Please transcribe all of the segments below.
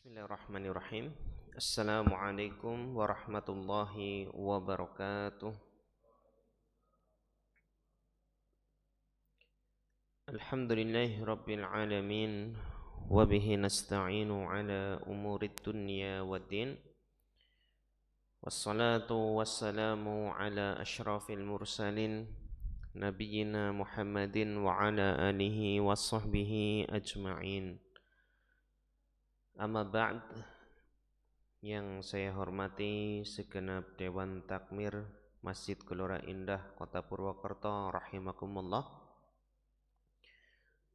Bismillahirrahmanirrahim. Assalamualaikum warahmatullahi wabarakatuh. Alhamdulillahi rabbil alamin. Wabihi nasta'inu ala umurid dunya waddin. Wassalatu wassalamu ala ashrafil mursalin Nabiyyina Muhammadin wa ala alihi wa sahbihi ajma'in. Amma ba'd. Yang saya hormati segenap Dewan Takmir Masjid Gelora Indah Kota Purwokerto rahimakumullah.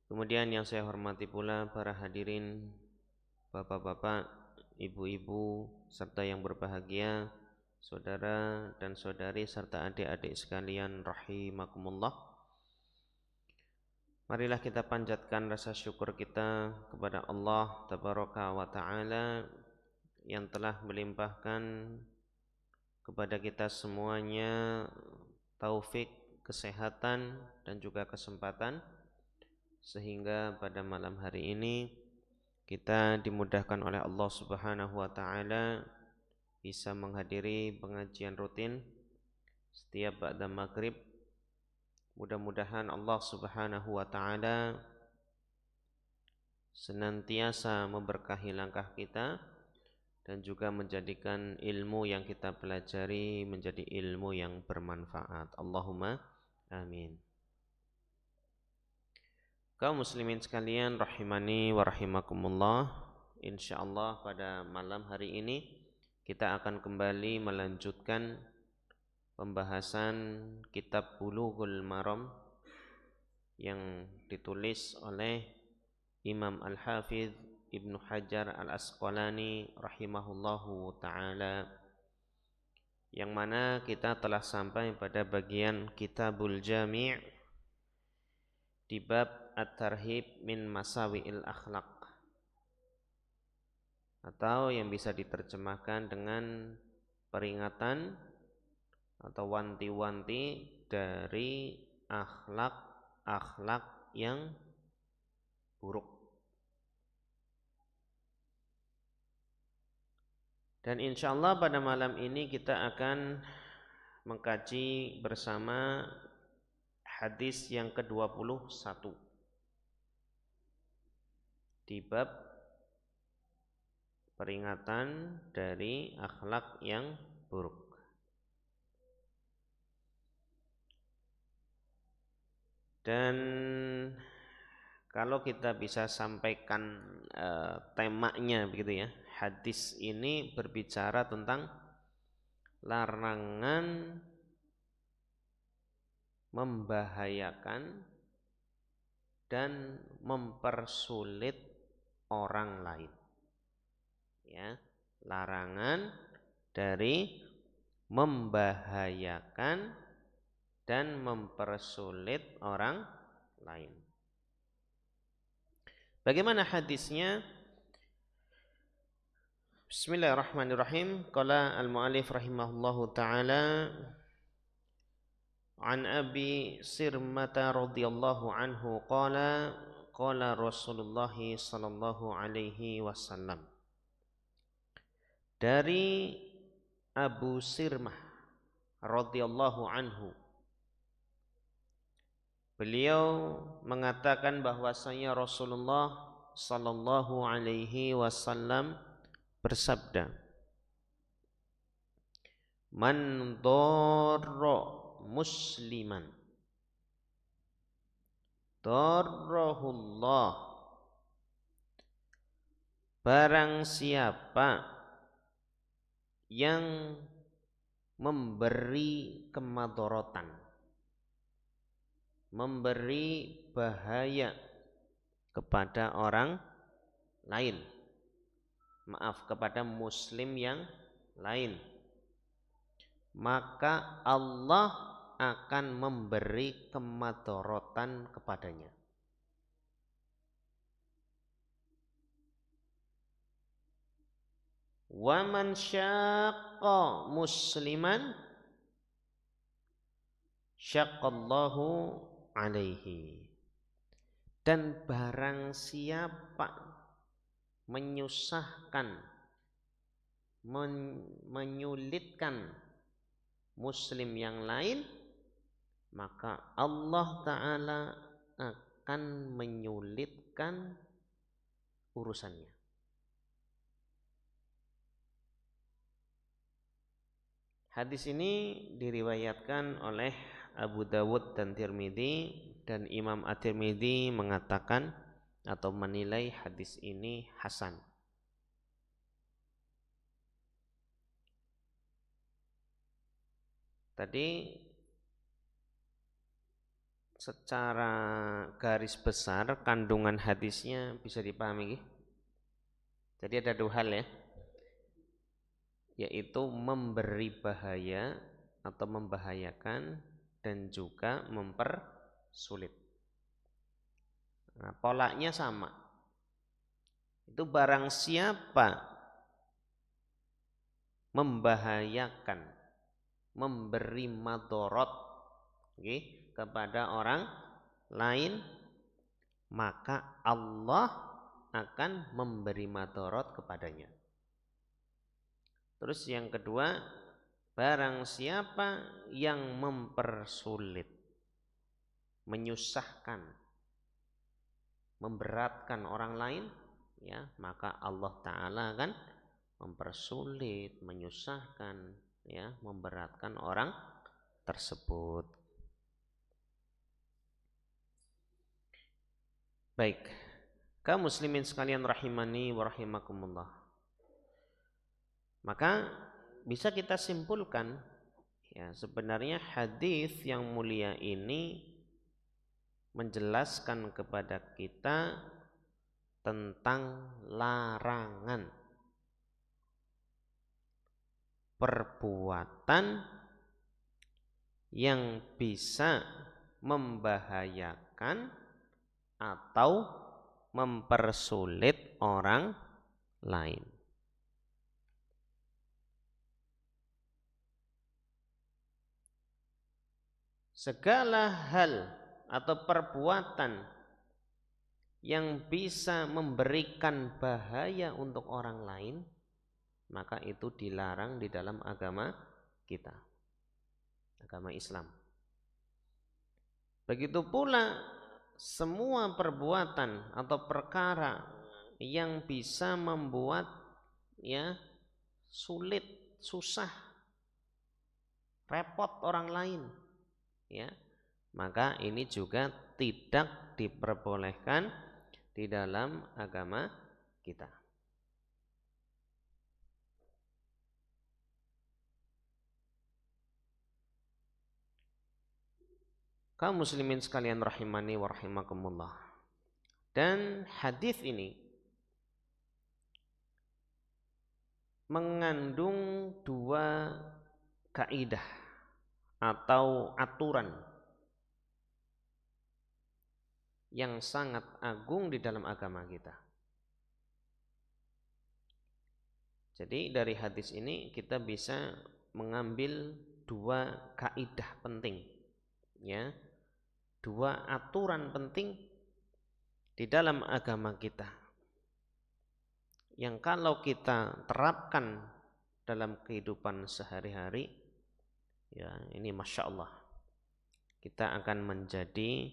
Kemudian yang saya hormati pula para hadirin, bapak-bapak, ibu-ibu, serta yang berbahagia, saudara dan saudari serta adik-adik sekalian rahimakumullah. Marilah kita panjatkan rasa syukur kita kepada Allah Tabaraka wa Ta'ala yang telah melimpahkan kepada kita semuanya taufik, kesehatan dan juga kesempatan, sehingga pada malam hari ini kita dimudahkan oleh Allah Subhanahu wa Ta'ala bisa menghadiri pengajian rutin setiap ba'da maghrib. Mudah-mudahan Allah Subhanahu wa Ta'ala senantiasa memberkahi langkah kita dan juga menjadikan ilmu yang kita pelajari menjadi ilmu yang bermanfaat. Allahumma amin. Kaum muslimin sekalian rahimani wa rahimakumullah, insyaallah pada malam hari ini kita akan kembali melanjutkan pembahasan kitab Bulughul Maram yang ditulis oleh Imam Al-Hafidh Ibnu Hajar Al-Asqalani rahimahullahu ta'ala, yang mana kita telah sampai pada bagian Kitabul Jami' di bab At-Tarhib min Masawi'il Akhlaq, atau yang bisa diterjemahkan dengan peringatan atau wanti-wanti dari akhlak-akhlak yang buruk. Dan insyaallah pada malam ini kita akan mengkaji bersama hadis yang ke-21 di bab peringatan dari akhlak yang buruk. Dan kalau kita bisa sampaikan temanya begitu ya, hadis ini berbicara tentang larangan membahayakan dan mempersulit orang lain. Ya, larangan dari membahayakan dan mempersulit orang lain. Bagaimana hadisnya? Bismillahirrahmanirrahim. Qala al-mu'allif rahimahullahu ta'ala an Abi Sirmata radhiyallahu anhu qala qala Rasulullah sallallahu alaihi wasallam. Dari Abu Sirmah radhiyallahu anhu, beliau mengatakan bahwasanya Rasulullah sallallahu alaihi wasallam bersabda, man darra musliman darrahullah, barang siapa yang memberi kemadorotan, memberi bahaya kepada orang lain, kepada muslim yang lain, maka Allah akan memberi kemadorotan kepadanya. Wa man syaqqa musliman syaqqallahu alaihi, dan barang siapa menyusahkan, menyulitkan muslim yang lain, maka Allah Ta'ala akan menyulitkan urusannya. Hadis ini diriwayatkan oleh Abu Dawud dan Tirmidzi, dan Imam At-Tirmidzi mengatakan atau menilai hadis ini hasan. Tadi secara garis besar kandungan hadisnya bisa dipahami. Jadi ada dua hal ya, yaitu memberi bahaya atau membahayakan dan juga mempersulit. Nah, polanya sama. Itu barang siapa membahayakan, memberi madorot kepada orang lain, maka Allah akan memberi madorot kepadanya. Terus yang kedua, barang siapa yang mempersulit, menyusahkan, memberatkan orang lain, ya, maka Allah Ta'ala akan mempersulit, menyusahkan, ya, memberatkan orang tersebut. Baik, kaum muslimin sekalian rahimani wa rahimakumullah. Maka bisa kita simpulkan, ya, sebenarnya hadis yang mulia ini menjelaskan kepada kita tentang larangan perbuatan yang bisa membahayakan atau mempersulit orang lain. Segala hal atau perbuatan yang bisa memberikan bahaya untuk orang lain, maka itu dilarang di dalam agama kita, agama Islam. Begitu pula semua perbuatan atau perkara yang bisa membuat, ya, sulit, susah, repot orang lain, ya, maka ini juga tidak diperbolehkan di dalam agama kita. Kaum muslimin sekalian rahimani wa rahimakumullah. Dan hadis ini mengandung dua kaidah atau aturan yang sangat agung di dalam agama kita. Jadi dari hadis ini kita bisa mengambil dua kaidah penting, ya, dua aturan penting di dalam agama kita, yang kalau kita terapkan dalam kehidupan sehari-hari, ya, ini Masya Allah, kita akan menjadi,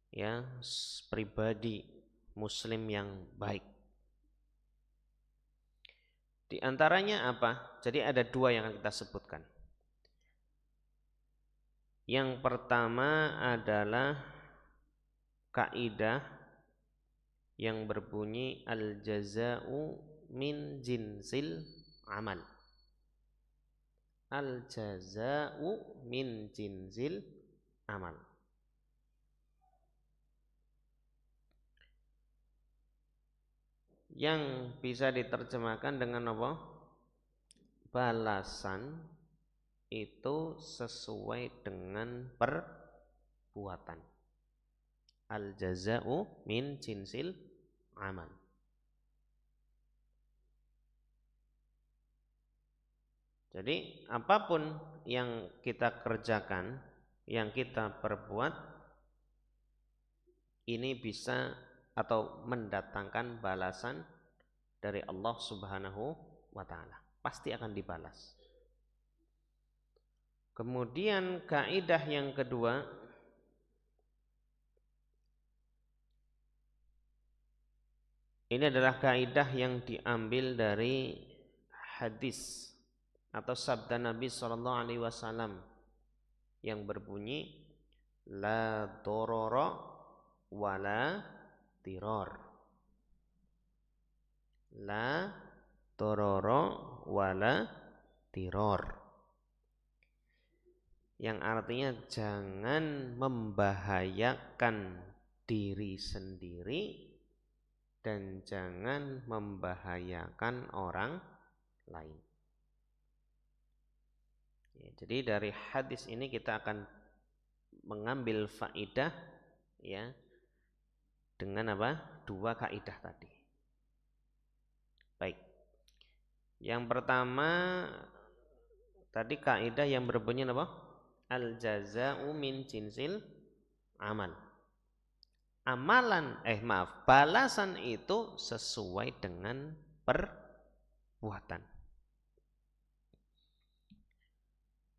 ya, pribadi muslim yang baik. Di antaranya apa? Jadi ada dua yang akan kita sebutkan. Yang pertama adalah kaidah yang berbunyi al-jaza'u min jinsil amal. Al-jaza'u min jinsil amal. Yang bisa diterjemahkan dengan apa? Balasan itu sesuai dengan perbuatan. Al-jaza'u min jinsil amal. Jadi apapun yang kita kerjakan, yang kita perbuat, ini bisa atau mendatangkan balasan dari Allah Subhanahu wa taala. Pasti akan dibalas. Kemudian kaidah yang kedua, ini adalah kaidah yang diambil dari hadis atau sabda Nabi sallallahu alaihi wasallam yang berbunyi la dororo wala tiror. La dororo wala tiror. Yang artinya jangan membahayakan diri sendiri dan jangan membahayakan orang lain. Ya, jadi dari hadis ini kita akan mengambil faidah ya dengan apa? Dua kaidah tadi. Baik. Yang pertama tadi kaidah yang berbunyi apa? Al jaza'u min jinsil amal. Balasan itu sesuai dengan perbuatan.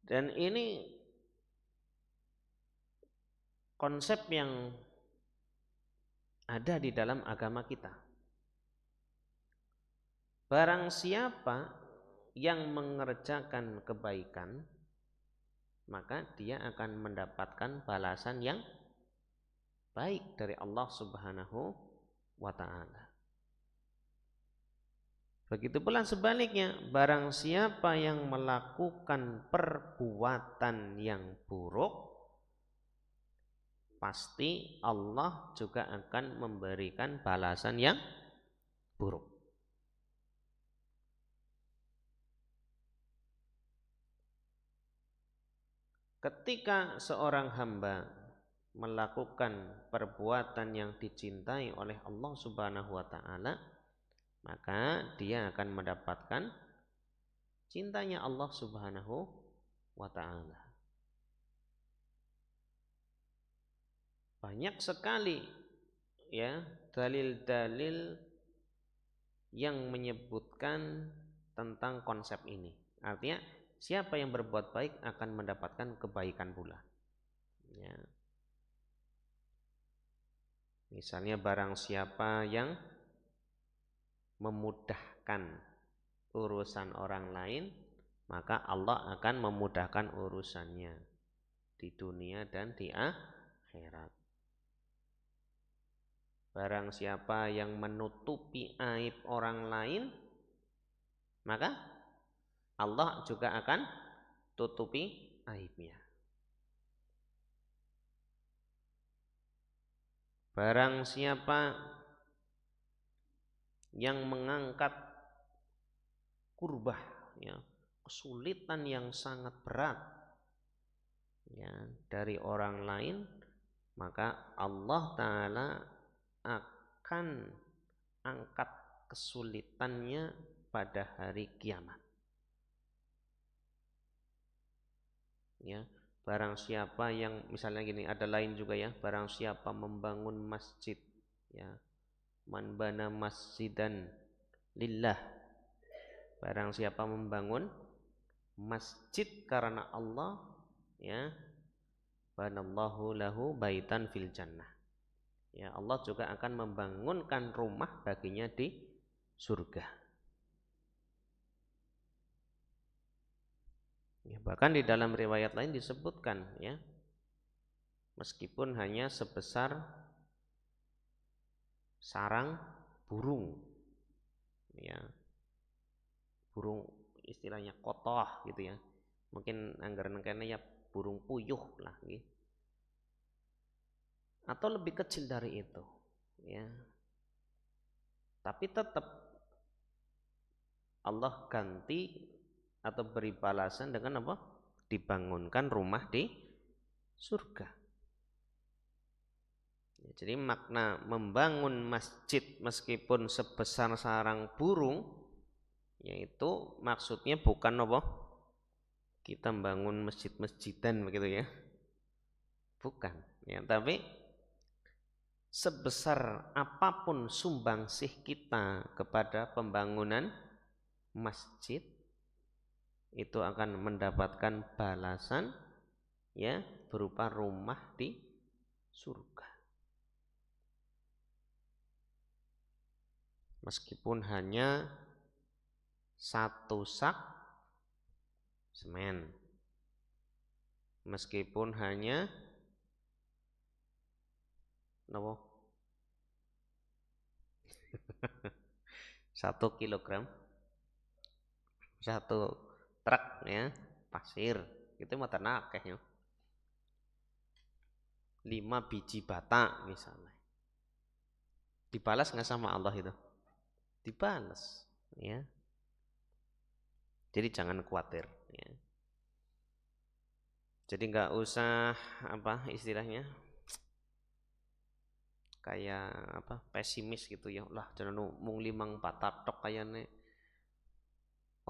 Dan ini konsep yang ada di dalam agama kita. Barang siapa yang mengerjakan kebaikan, maka dia akan mendapatkan balasan yang baik dari Allah Subhanahu wa taala. Begitu pula sebaliknya, barang siapa yang melakukan perbuatan yang buruk, pasti Allah juga akan memberikan balasan yang buruk. Ketika seorang hamba melakukan perbuatan yang dicintai oleh Allah Subhanahu wa taala, maka dia akan mendapatkan cintanya Allah Subhanahu wa taala. Banyak sekali ya dalil-dalil yang menyebutkan tentang konsep ini. Artinya siapa yang berbuat baik akan mendapatkan kebaikan pula. Ya. Misalnya barang siapa yang memudahkan urusan orang lain, maka Allah akan memudahkan urusannya di dunia dan di akhirat. Barang siapa yang menutupi aib orang lain, maka Allah juga akan tutupi aibnya. Barang siapa yang mengangkat kurbah, ya, kesulitan yang sangat berat ya, dari orang lain, maka Allah Ta'ala akan angkat kesulitannya pada hari kiamat. Ya, barang siapa yang misalnya gini, ada lain juga ya, barang siapa membangun masjid, ya, man bana masjidan lillah, barang siapa membangun masjid karena Allah, ya, banallahu lahu baitan fil jannah, ya, Allah juga akan membangunkan rumah baginya di surga. Ya, bahkan di dalam riwayat lain disebutkan ya, meskipun hanya sebesar sarang burung, ya, burung istilahnya kotoh gitu ya, mungkin anggaran kayaknya ya burung puyuh lah gitu. Atau lebih kecil dari itu ya, tapi tetap Allah ganti atau beri balasan dengan apa? Dibangunkan rumah di surga. Ya, jadi makna membangun masjid meskipun sebesar sarang burung, yaitu maksudnya bukan apa? Kita membangun masjid-masjidan begitu ya. Bukan, ya, tapi sebesar apapun sumbangsih kita kepada pembangunan masjid, itu akan mendapatkan balasan ya berupa rumah di surga. Meskipun hanya satu sak semen, meskipun hanya 1 kilogram, 1 truk ya pasir, itu mah akeh ya. 5 biji bata misalnya. Dibalas nggak sama Allah itu? Dibalas ya. Jadi jangan khawatir ya. Jadi nggak usah apa istilahnya kayak apa pesimis gitu ya, lah jangan mung 5 bata tok kayane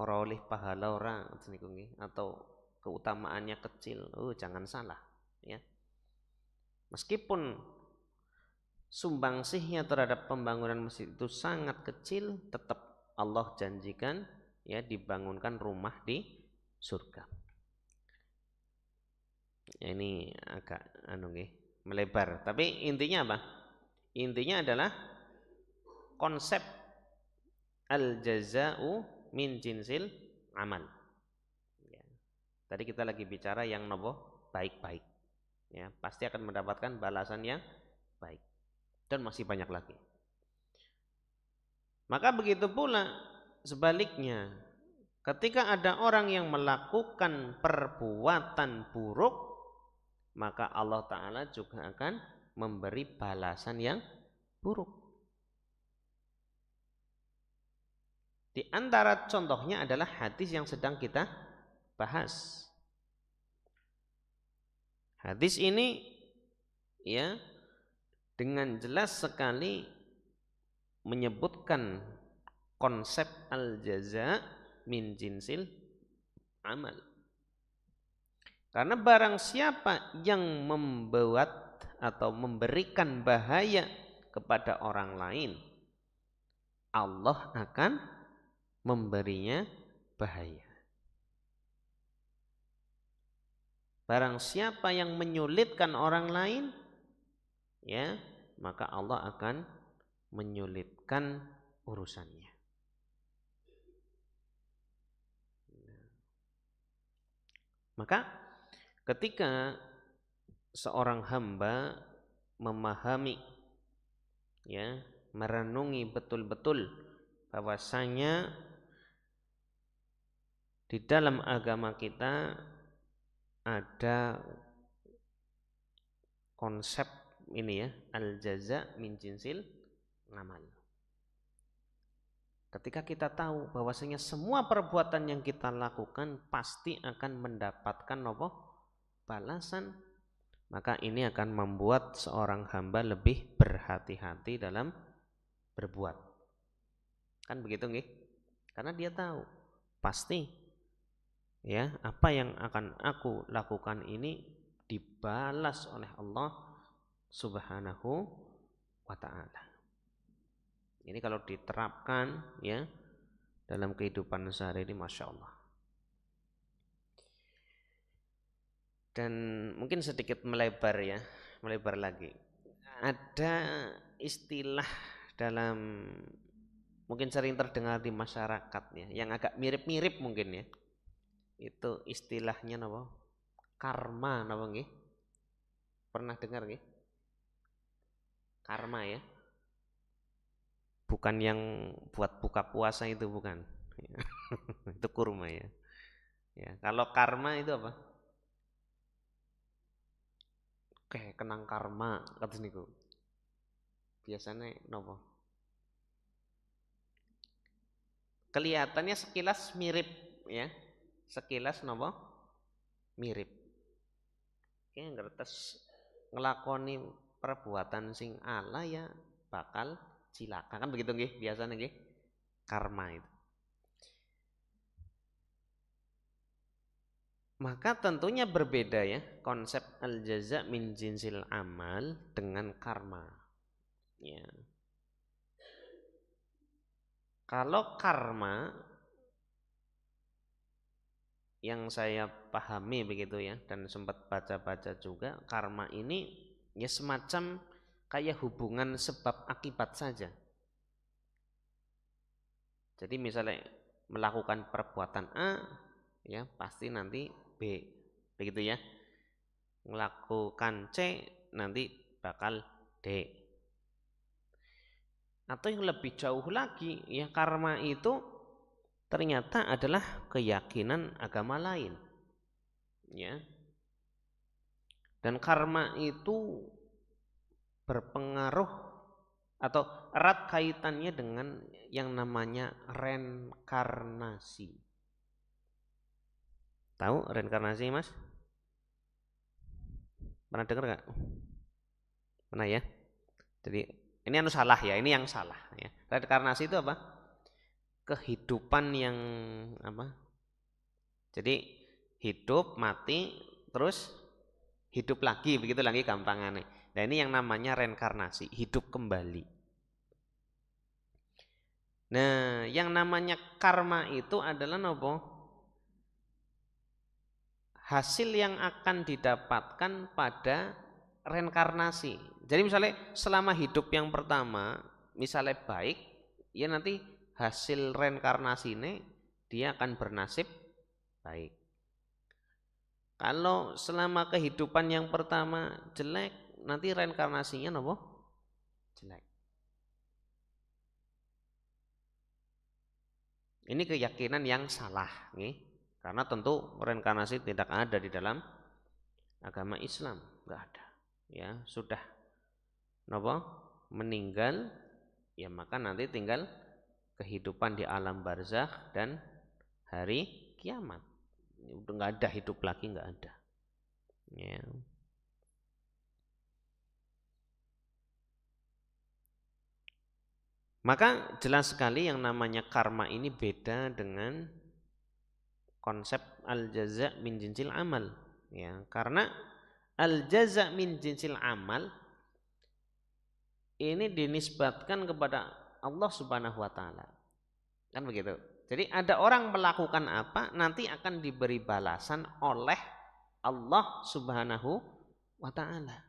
ora oleh pahala orang atau keutamaannya kecil. Jangan salah ya. Meskipun sumbangsihnya terhadap pembangunan masjid itu sangat kecil, tetap Allah janjikan ya dibangunkan rumah di surga. Ya, ini agak melebar, tapi intinya apa? Intinya adalah konsep al-jaza'u min jinsil amal. Ya. Tadi kita lagi bicara yang baik-baik. Ya, pasti akan mendapatkan balasan yang baik. Dan masih banyak lagi. Maka begitu pula sebaliknya, ketika ada orang yang melakukan perbuatan buruk, maka Allah Ta'ala juga akan memberi balasan yang buruk. Di antara contohnya adalah hadis yang sedang kita bahas. Hadis ini ya dengan jelas sekali menyebutkan konsep al-jaza min jinsil amal. Karena barang siapa yang membuat atau memberikan bahaya kepada orang lain, Allah akan memberinya bahaya. Barang siapa yang menyulitkan orang lain, ya, maka Allah akan menyulitkan urusannya. Maka ketika seorang hamba memahami, ya, merenungi betul-betul bahwasanya di dalam agama kita ada konsep ini ya, al-jaza min jinsil amal. Ketika kita tahu bahwasanya semua perbuatan yang kita lakukan pasti akan mendapatkan balasan, maka ini akan membuat seorang hamba lebih berhati-hati dalam berbuat. Kan begitu nggih? Karena dia tahu pasti ya apa yang akan aku lakukan ini dibalas oleh Allah Subhanahu wa ta'ala. Ini kalau diterapkan ya dalam kehidupan sehari-hari, Masya Allah. Dan mungkin sedikit melebar lagi. Ada istilah dalam mungkin sering terdengar di masyarakat ya, yang agak mirip-mirip mungkin ya. Itu istilahnya karma nggih? Pernah dengar nggih? Karma ya. Bukan yang buat buka puasa itu, bukan. Itu kurma ya. Ya, kalau karma itu apa? Oke, kenang karma kata niku. Biasanya nopo? Kelihatannya sekilas mirip ya. Sekilas nopo? Mirip. Oke, ngertes ngelakoni perbuatan sing ala ya bakal cilaka, kan begitu nggih biasanya nggih. Karma itu. Maka tentunya berbeda ya konsep al-jaza min jinsil amal dengan karma. Ya. Kalau karma yang saya pahami begitu ya, dan sempat baca-baca juga, karma ini ya semacam kayak hubungan sebab akibat saja. Jadi misalnya melakukan perbuatan A, ya pasti nanti B, begitu ya. Melakukan C, nanti bakal D. Atau yang lebih jauh lagi, ya karma itu ternyata adalah keyakinan agama lain. Ya. Dan karma itu berpengaruh atau erat kaitannya dengan yang namanya reinkarnasi. Tahu reinkarnasi, Mas? Pernah dengar nggak? Pernah ya? Jadi ini salah ya, ini yang salah ya. Reinkarnasi itu apa? Kehidupan yang apa? Jadi hidup, mati, terus hidup lagi, begitu lagi gampangannya. Nah ini yang namanya reinkarnasi, hidup kembali. Nah yang namanya karma itu adalah apa? Hasil yang akan didapatkan pada reinkarnasi. Jadi misalnya selama hidup yang pertama, misalnya baik, ya nanti hasil reinkarnasi ini dia akan bernasib baik. Kalau selama kehidupan yang pertama jelek, nanti reinkarnasinya apa? Jelek. Ini keyakinan yang salah, nih. Karena tentu reinkarnasi tidak ada di dalam agama Islam, nggak ada. Ya sudah, apa? Meninggal, ya maka nanti tinggal kehidupan di alam barzakh dan hari kiamat. Udah nggak ada hidup lagi, nggak ada. Ya. Maka jelas sekali yang namanya karma ini beda dengan konsep al-jaza' min jinsil amal. Ya, karena al-jaza' min jinsil amal ini dinisbatkan kepada Allah Subhanahu wa taala. Kan begitu. Jadi ada orang melakukan apa, nanti akan diberi balasan oleh Allah Subhanahu wa taala.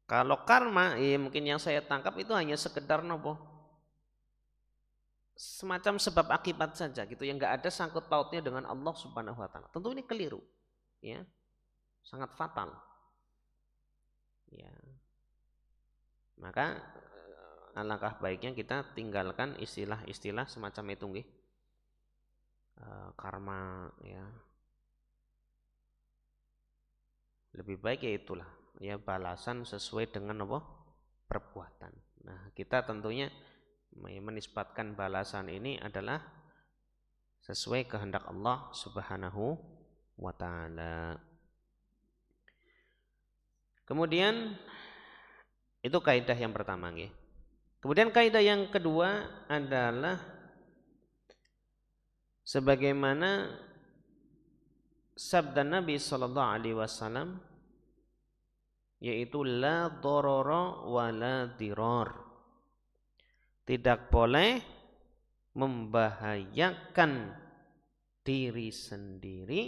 Kalau karma, ya mungkin yang saya tangkap itu hanya sekedar nopo, semacam sebab akibat saja gitu, yang nggak ada sangkut pautnya dengan Allah Subhanahu wa taala. Tentu ini keliru, ya, sangat fatal. Ya. Maka alangkah baiknya kita tinggalkan istilah-istilah semacam itu nggih. Karma ya. Lebih baik ya itulah, ya balasan sesuai dengan apa? Perbuatan. Nah, kita tentunya menisbatkan balasan ini adalah sesuai kehendak Allah Subhanahu wa taala. Kemudian itu kaidah yang pertama nggih. Kemudian kaidah yang kedua adalah sebagaimana sabda Nabi sallallahu alaihi wasallam, yaitu la dororo wa la diror. Tidak boleh membahayakan diri sendiri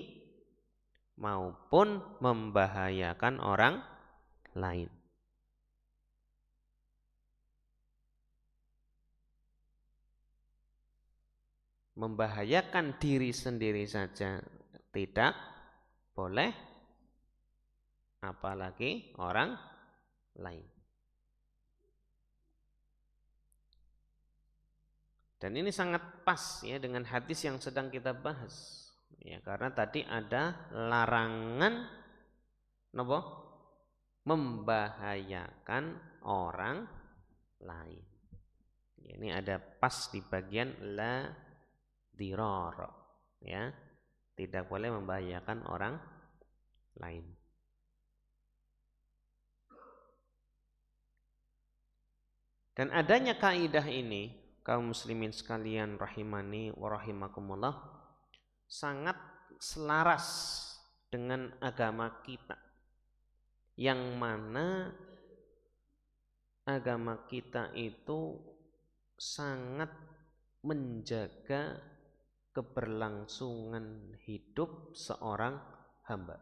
maupun membahayakan orang lain. Membahayakan diri sendiri saja tidak boleh, apalagi orang lain. Dan ini sangat pas ya dengan hadis yang sedang kita bahas. Ya, karena tadi ada larangan nopo membahayakan orang lain. Ini ada pas di bagian la diror, ya, tidak boleh membahayakan orang lain. Dan adanya kaidah ini, kaum muslimin sekalian rahimani wa rahimakumullah, sangat selaras dengan agama kita. yang mana agama kita itu sangat menjaga keberlangsungan hidup seorang hamba.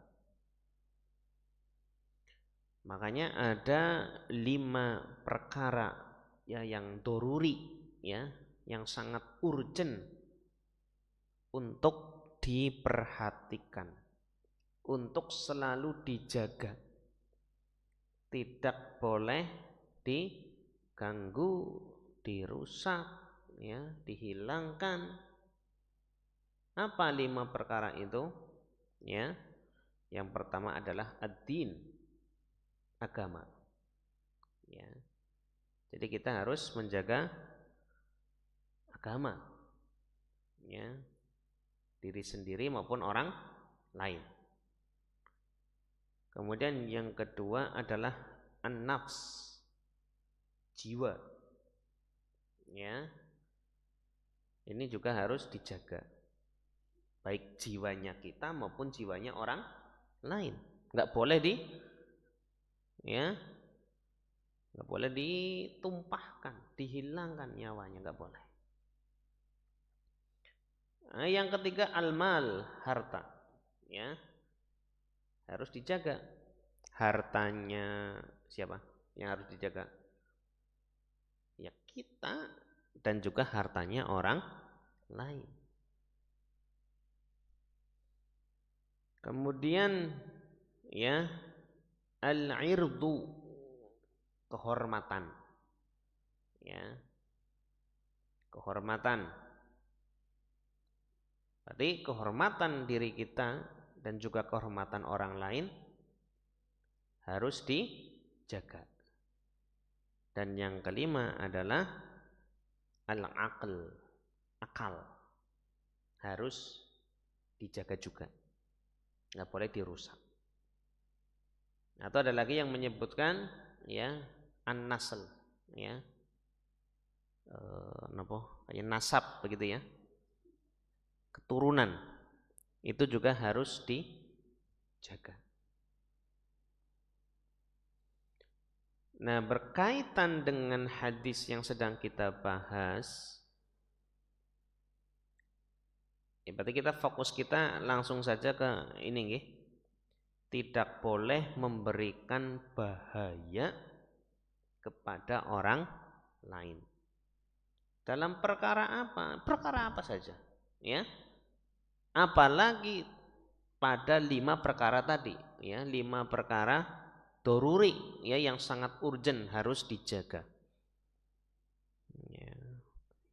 Makanya ada 5 perkara ya yang doruri ya, yang sangat urgent untuk diperhatikan, untuk selalu dijaga. Tidak boleh diganggu, dirusak, ya, dihilangkan. Apa 5 perkara itu? Ya, yang pertama adalah ad-din, agama. Ya, jadi kita harus menjaga agama, ya, diri sendiri maupun orang lain. Kemudian yang kedua adalah an-nafs, jiwa. Ya, ini juga harus dijaga, baik jiwanya kita maupun jiwanya orang lain. Nggak boleh nggak boleh ditumpahkan, dihilangkan nyawanya, nggak boleh. Nah, yang ketiga al-mal, harta. Ya, harus dijaga. Hartanya siapa yang harus dijaga? Ya kita, dan juga hartanya orang lain. Kemudian ya al-irdu, kehormatan. Ya, kehormatan. Berarti kehormatan diri kita dan juga kehormatan orang lain harus dijaga. Dan yang kelima adalah al-aql, akal. Harus dijaga juga, nggak boleh dirusak. Atau ada lagi yang menyebutkan ya an-nasl, ya kayak nasab begitu ya, keturunan, itu juga harus dijaga. Nah, berkaitan dengan hadis yang sedang kita bahas, ya berarti kita fokus kita langsung saja ke ini nggih. Tidak boleh memberikan bahaya kepada orang lain. Dalam perkara apa? Perkara apa saja, ya. Apalagi pada 5 perkara tadi, ya, 5 perkara doruri, ya, yang sangat urgent harus dijaga. Ya.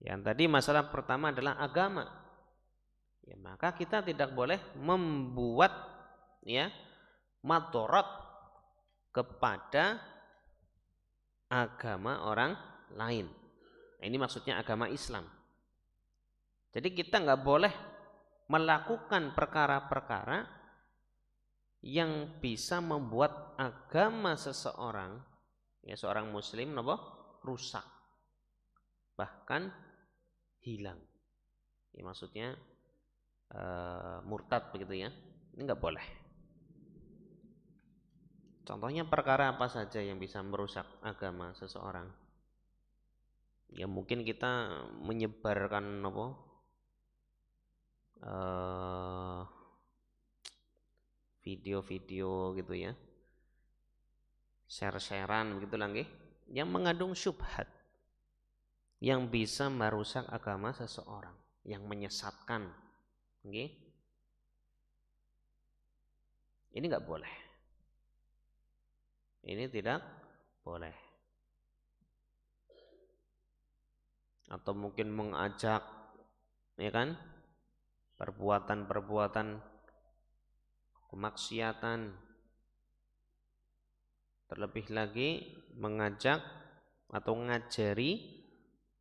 Yang tadi masalah pertama adalah agama. Ya, maka kita tidak boleh membuat ya madorot kepada agama orang lain. Nah, ini maksudnya agama Islam. Jadi kita nggak boleh melakukan perkara-perkara yang bisa membuat agama seseorang, ya seorang muslim, rusak, bahkan hilang. Ya, maksudnya murtad begitu ya. Ini nggak boleh. Contohnya perkara apa saja yang bisa merusak agama seseorang? Ya mungkin kita menyebarkan video-video gitu ya, share-sharean begitu lah nggih, yang mengandung syubhat, yang bisa merusak agama seseorang, yang menyesatkan, nggih. Ini nggak boleh. Ini tidak boleh. Atau mungkin mengajak, ya kan, perbuatan-perbuatan kemaksiatan. Terlebih lagi mengajak atau ngajari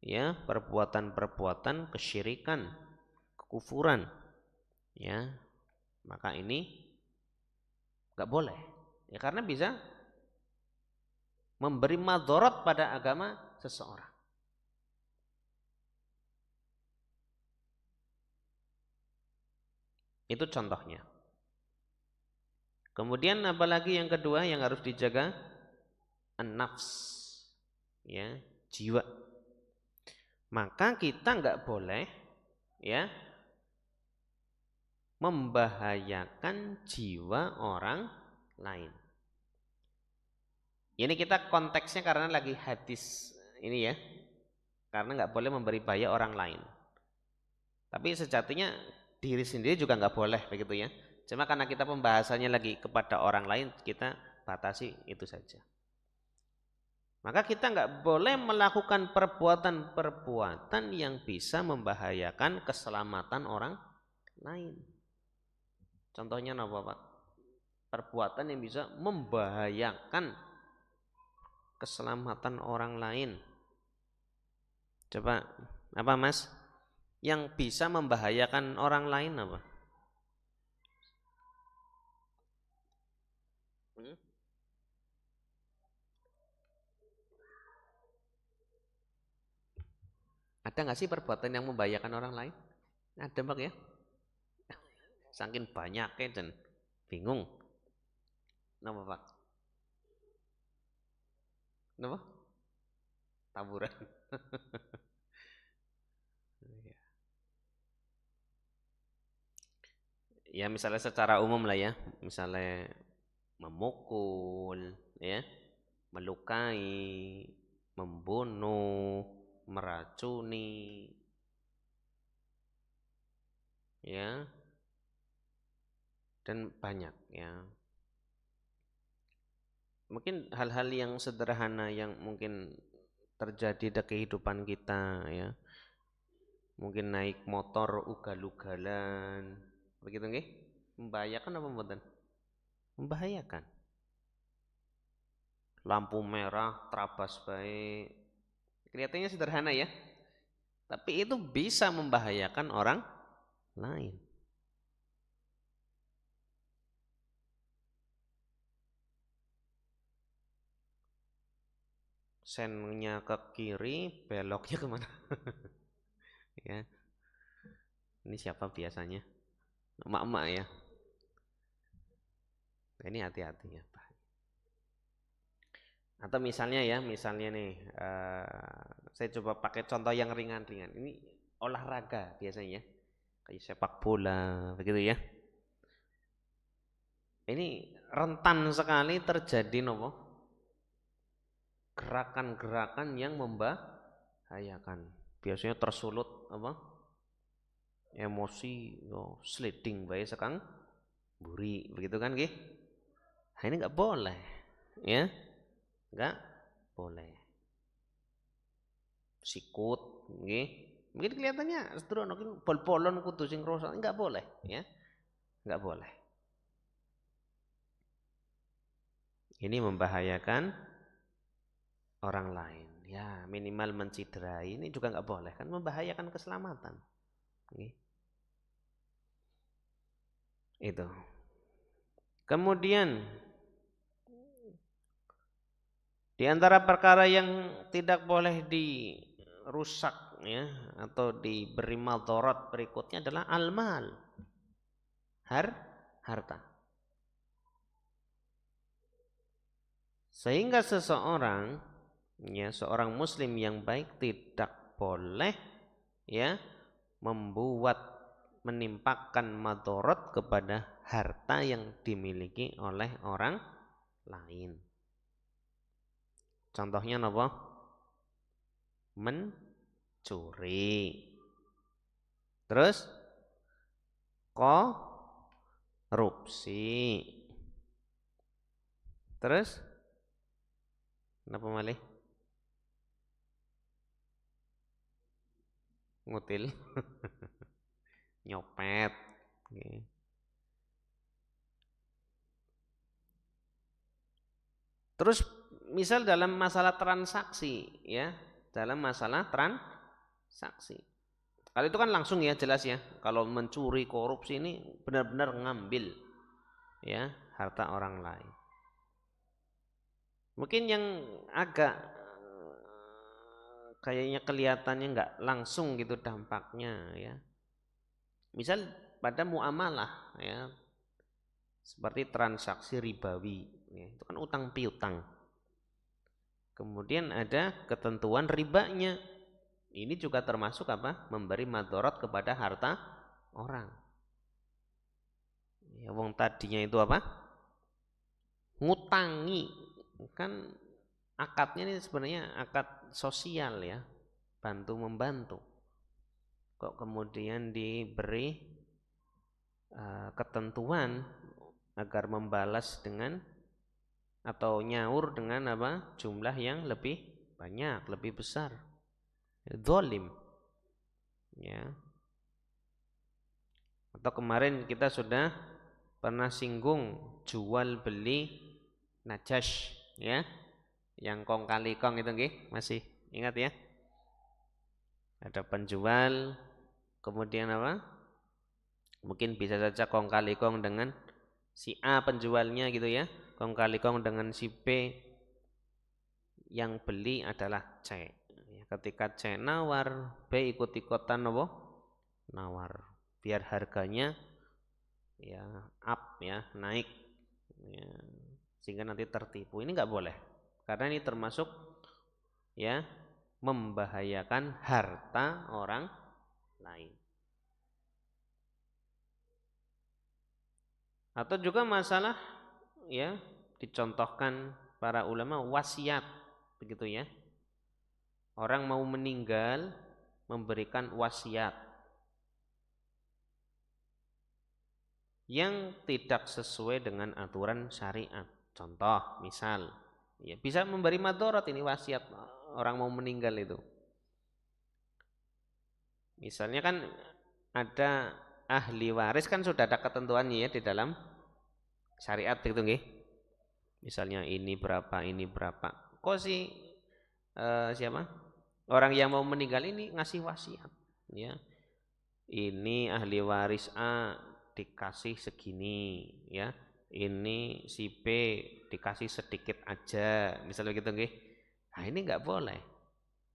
ya perbuatan-perbuatan kesyirikan, kekufuran, ya. Maka ini nggak boleh. Ya karena bisa memberi madharat pada agama seseorang. Itu contohnya. Kemudian apalagi yang kedua yang harus dijaga? An-nafs, ya, jiwa. Maka kita nggak boleh, ya, membahayakan jiwa orang lain. Ini kita konteksnya karena lagi hadis ini ya, karena nggak boleh memberi bahaya orang lain. Tapi sejatinya diri sendiri juga nggak boleh begitu ya. Cuma karena kita pembahasannya lagi kepada orang lain, kita batasi itu saja. Maka kita nggak boleh melakukan perbuatan-perbuatan yang bisa membahayakan keselamatan orang lain. Contohnya apa Pak? Perbuatan yang bisa membahayakan keselamatan orang lain. Coba apa Mas? Yang bisa membahayakan orang lain apa? Ada nggak sih perbuatan yang membahayakan orang lain? Ada Pak ya? Saking banyaknya dan bingung. Kenapa Pak? Kenapa? Taburan. Ya misalnya secara umum lah ya, misalnya memukul, ya, melukai, membunuh, meracuni, ya, dan banyak ya. Mungkin hal-hal yang sederhana yang mungkin terjadi di kehidupan kita ya. Mungkin naik motor ugal-ugalan, begitu nggih? Membahayakan apa mboten? Membahayakan. Lampu merah terabas baik. Kelihatannya sederhana ya. Tapi itu bisa membahayakan orang lain. Sennya ke kiri, beloknya kemana? Ya, ini siapa biasanya? Emak-emak ya. Nah, ini hati-hati ya. Atau misalnya ya, misalnya nih, saya coba pakai contoh yang ringan-ringan. Ini olahraga biasanya ya, kayak sepak bola, begitu ya. Ini rentan sekali terjadi nopo gerakan-gerakan yang membahayakan. Biasanya tersulut apa? Emosi, sliding bae sekang buri, begitu kan, nggih? Nah, ini nggak boleh, ya, nggak boleh. Sikut, nggih. Mungkin kelihatannya sederhana, mungkin pol-polon kudu sing rosak, nggak boleh, ya, nggak boleh. Ini membahayakan orang lain, ya, minimal menciderai, ini juga nggak boleh, kan membahayakan keselamatan, nggih. Itu. Kemudian di antara perkara yang tidak boleh dirusak ya atau diberi madharat berikutnya adalah al-mal. Harta. Sehingga seseorang ya seorang muslim yang baik tidak boleh ya membuat menimpakan madharat kepada harta yang dimiliki oleh orang lain. Contohnya apa? Mencuri. Terus korupsi. Terus kenapa malih? Ngutil. Nyopet. Terus misal dalam masalah transaksi ya, dalam masalah transaksi. Kalau itu kan langsung ya jelas ya. Kalau mencuri, korupsi ini benar-benar ngambil ya harta orang lain. Mungkin yang agak kayaknya kelihatannya nggak langsung gitu dampaknya ya. Misal pada muamalah ya. seperti transaksi ribawi, ya, itu kan utang piutang. Kemudian ada ketentuan ribanya, ini juga termasuk apa? Memberi madorot kepada harta orang. Ya, wong tadinya itu apa? Ngutangi, kan akadnya ini sebenarnya akad sosial ya, bantu membantu. Kok kemudian diberi ketentuan agar membalas dengan atau nyaur dengan apa? Jumlah yang lebih banyak, lebih besar. Zalim. Ya. Atau kemarin kita sudah pernah singgung jual beli najas, ya. Yang kong kali kong itu nggih, masih ingat ya? Ada penjual, kemudian apa? Mungkin bisa saja kong kali kong dengan si A penjualnya gitu ya, kong kali kong dengan si B, yang beli adalah C. Ketika C nawar, B ikut-ikutan apa? Nawar, biar harganya ya up ya, naik ya, sehingga nanti tertipu. Ini nggak boleh, karena ini termasuk ya membahayakan harta orang lain. Atau juga masalah ya dicontohkan para ulama wasiat, begitu ya. Orang mau meninggal memberikan wasiat yang tidak sesuai dengan aturan syariat. Contoh, misal, ya bisa memberi madorot ini wasiat orang mau meninggal itu. Misalnya kan ada ahli waris kan sudah ada ketentuannya ya di dalam syariat gitu nggih. Misalnya ini berapa, ini berapa. Kok sih siapa? Orang yang mau meninggal ini ngasih wasiat, ya. Ini ahli waris A dikasih segini, ya. Ini si B dikasih sedikit aja, misalnya gitu nggih. Nah, ini nggak boleh.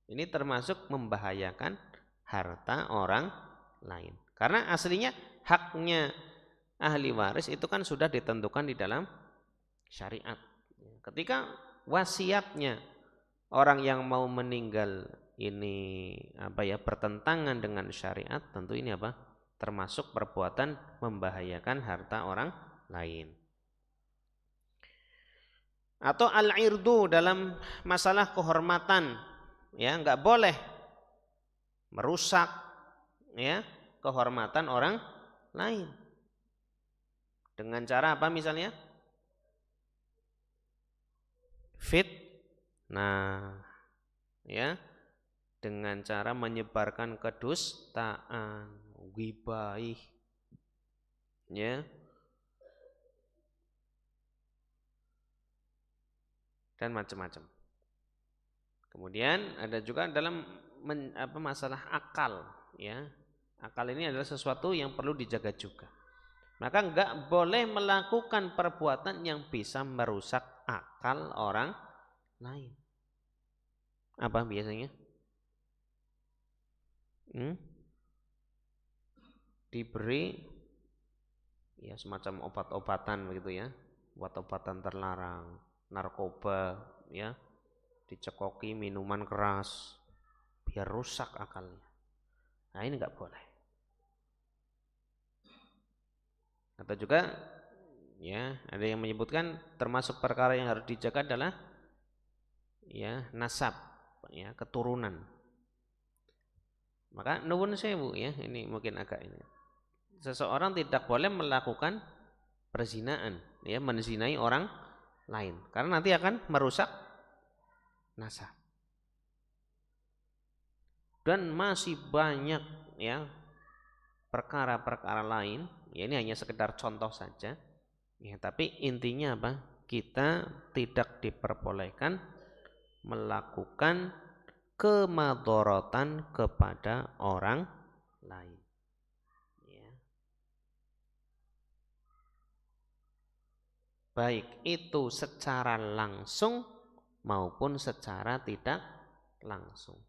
Ini termasuk membahayakan harta orang lain. Karena aslinya haknya ahli waris itu kan sudah ditentukan di dalam syariat. Ketika wasiatnya orang yang mau meninggal ini apa ya bertentangan dengan syariat, tentu ini apa? Termasuk perbuatan membahayakan harta orang lain. Atau al-irdu dalam masalah kehormatan, ya nggak boleh merusak ya kehormatan orang lain. Dengan cara apa misalnya? Nah, ya, dengan cara menyebarkan kedustaan, ghibah, ya, dan macam-macam. Kemudian ada juga dalam masalah akal, ya. Akal ini adalah sesuatu yang perlu dijaga juga. Maka enggak boleh melakukan perbuatan yang bisa merusak akal orang lain. Apa biasanya? Diberi ya semacam obat-obatan begitu ya, obat-obatan terlarang, narkoba ya, dicekoki minuman keras biar rusak akalnya. Nah, ini enggak boleh. Atau juga ya ada yang menyebutkan termasuk perkara yang harus dijaga adalah ya nasab, ya keturunan. Maka nuwun sewu ya, ini mungkin agak ini. Seseorang tidak boleh melakukan perzinaan, ya menzinai orang lain, karena nanti akan merusak nasab. Dan masih banyak ya perkara-perkara lain, ya ini hanya sekedar contoh saja. Ya, tapi intinya apa? Kita tidak diperbolehkan melakukan kemadorotan kepada orang lain. Ya. Baik itu secara langsung maupun secara tidak langsung.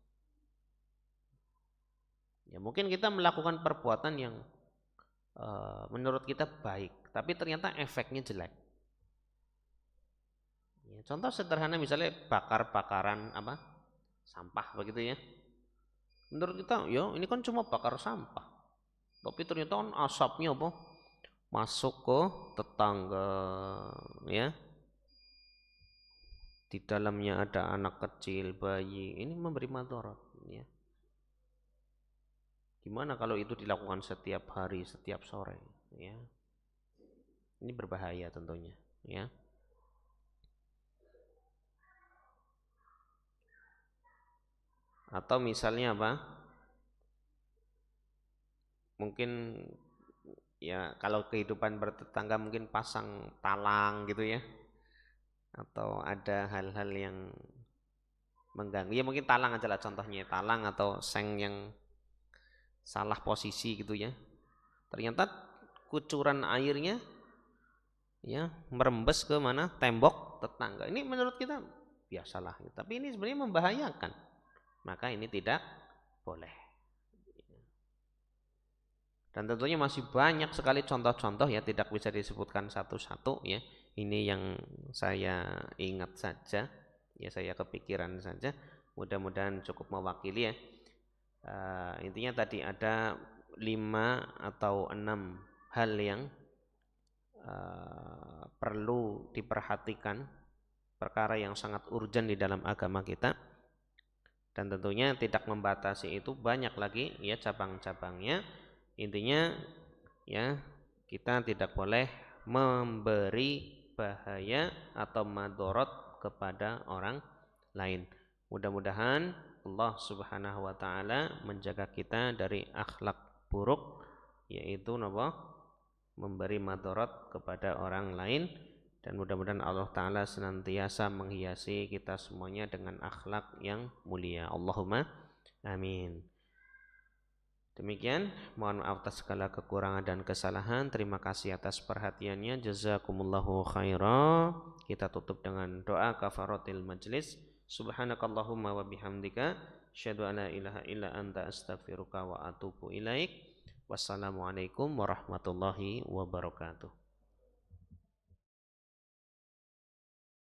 Ya mungkin kita melakukan perbuatan yang menurut kita baik, tapi ternyata efeknya jelek. Ya, contoh sederhana misalnya bakar-bakaran apa sampah begitu ya. Menurut kita, ya ini kan cuma bakar sampah, tapi ternyata kan asapnya apa masuk ke tetangga, ya. Di dalamnya ada anak kecil, bayi, ini memberi madarat, ya. Gimana kalau itu dilakukan setiap hari, setiap sore, ya? Ini berbahaya tentunya, ya. Atau misalnya apa? Mungkin ya kalau kehidupan bertetangga mungkin pasang talang gitu ya. Atau ada hal-hal yang mengganggu. Ya mungkin talang aja lah contohnya, talang atau seng yang salah posisi gitu ya. Ternyata kucuran airnya ya merembes ke mana? Tembok tetangga. Ini menurut kita biasalah, tapi ini sebenarnya membahayakan. Maka ini tidak boleh. Dan tentunya masih banyak sekali contoh-contoh ya, tidak bisa disebutkan satu-satu ya. Ini yang saya ingat saja, ya saya kepikiran saja. Mudah-mudahan cukup mewakili ya. Intinya tadi ada 5 atau 6 hal yang perlu diperhatikan, perkara yang sangat urgent di dalam agama kita. Dan tentunya tidak membatasi itu, banyak lagi ya cabang-cabangnya. Intinya ya kita tidak boleh memberi bahaya atau madorot kepada orang lain. Mudah-mudahan Allah Subhanahu wa taala menjaga kita dari akhlak buruk, yaitu memberi madorot kepada orang lain, dan mudah-mudahan Allah taala senantiasa menghiasi kita semuanya dengan akhlak yang mulia. Allahumma amin. Demikian, mohon maaf atas segala kekurangan dan kesalahan. Terima kasih atas perhatiannya. Jazakumullahu khairan. Kita tutup dengan doa kafaratil majlis. Subhanakallahumma wa bihamdika asyhadu an la ilaha illa anta astaghfiruka wa atubu ilaik. Wassalamualaikum warahmatullahi wabarakatuh.